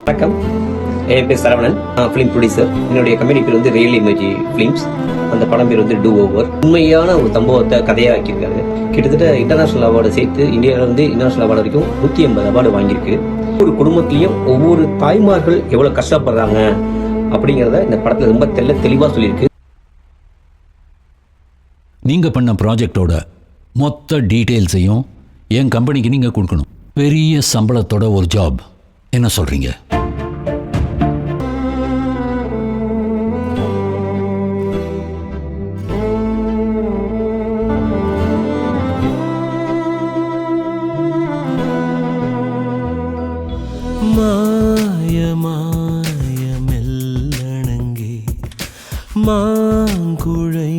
வணக்கம், என் பேர் சரவணன். நான் ஃபிலிம் ப்ரொடியூசர். என்னுடைய கம்பெனி பேர் வந்து ரியல் இமேஜ் ஃபிலிம்ஸ். அந்த படம் பேர் வந்து டூ ஓவர். உண்மையான ஒரு சம்பவத்தை கதையாக ஆக்கியிருக்காரு. கிட்டத்தட்ட இன்டர்நேஷனல் அவார்டை சேர்த்து இந்தியாவில் வந்து இன்டர்நேஷனல் அவார்டு வரைக்கும் 180 அவார்டு வாங்கியிருக்கு. ஒவ்வொரு குடும்பத்திலையும் ஒவ்வொரு தாய்மார்கள் எவ்வளோ கஷ்டப்படுறாங்க அப்படிங்கிறத இந்த படத்தில் ரொம்ப தெளிவாக சொல்லியிருக்கு. நீங்கள் பண்ண ப்ராஜெக்டோட மொத்த டீட்டெயில்ஸையும் என் கம்பெனிக்கு நீங்கள் கொடுக்கணும். பெரிய சம்பளத்தோட ஒரு ஜாப். என்ன சொல்கிறீங்க? மாய மெல்லணங்கே மாங்குழை